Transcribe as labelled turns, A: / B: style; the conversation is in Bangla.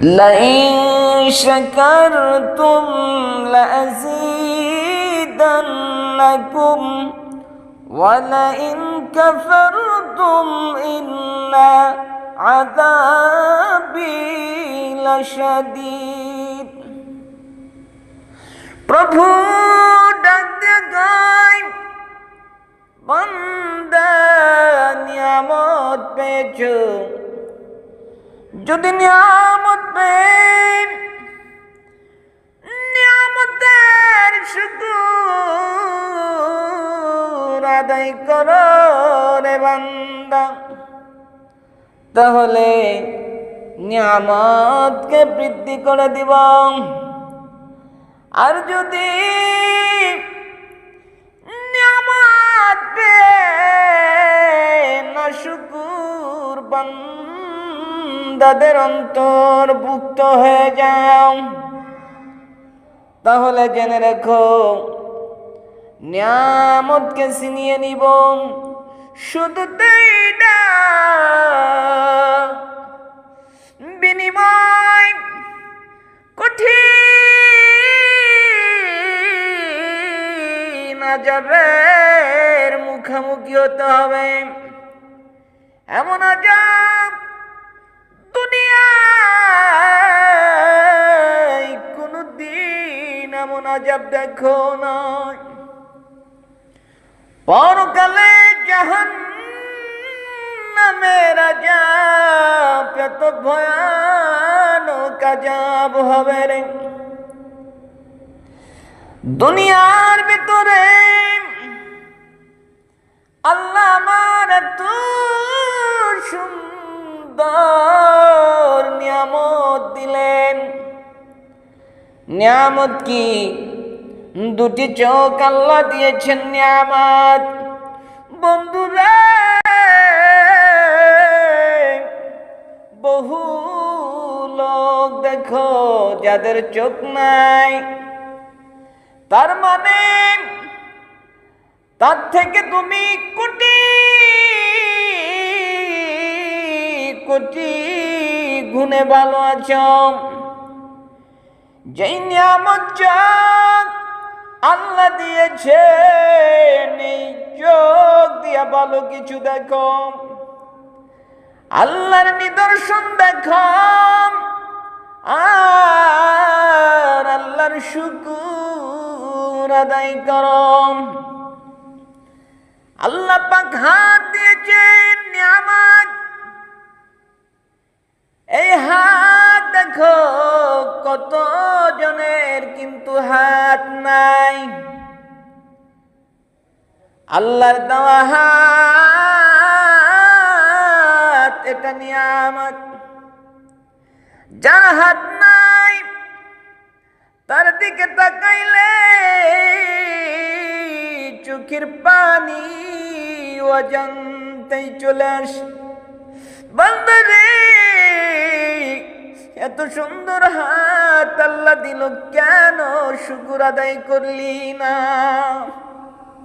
A: لئن شكرتم لأزيدنكم ولئن كفرتم إن عذابي لشديد। প্রভু ডাক দিয়ে গায়, বান্দা নিয়ামত পেয়েছো, যদি নিয়ামত পেয়ে নিয়ামতের শুকর আদায় করো রে বান্দা, তাহলে নিয়ামতকে বৃদ্ধি করে দিব। আর যদি নিয়ামত পেয়ে না শুকর বান্দাদের অন্তর্ভুক্ত হয়ে যাও, তাহলে জেনে রেখো নিয়ামতকে ছিনিয়ে নিব। শুধু তাই না, বিনিময় কঠিন আযাবের মুখোমুখি হতে হবে। এমন আযাব দুনিয়ায় কোনদিন এমন আযাব দেখো না। পরকালে জাহান্নামের আযাব এত ভয়ানক আযাব হবে রে। দুনিয়ার ভিতরে আল্লাহ আমার এত সুন্দর নিয়ামত দিলেন। নিয়ামত কি? দুটি চোখ আল্লাহ দিয়েছেন নিয়ামত। বন্ধুরা, বহু লোক দেখো যাদের চোখ নাই, তার মানে তার থেকে তুমি কোটি কোটি গুণে ভালো আছো। যেই নিয়ামত চোখ আল্লাহ দিয়েছে, এই চোখ দিয়া ভালো কিছু দেখো, আল্লাহর নিদর্শন দেখো, আর আল্লাহর শুকর আদায় করো। আল্লাহ পাক হাত দিয়েছেন নিয়ামত, এই হাত দেখো কত জনের কিন্তু হাত নাই। আল্লাহর দেওয়া হাত এটা নিয়ামত। যার হাত নাই তার দিকে তাকাইলে চোখের পানি অজান্তেই চলে আসে। বান্দা রে, এত সুন্দর হাত আল্লাহ দিল, কেন শুকর আদায় করলি না?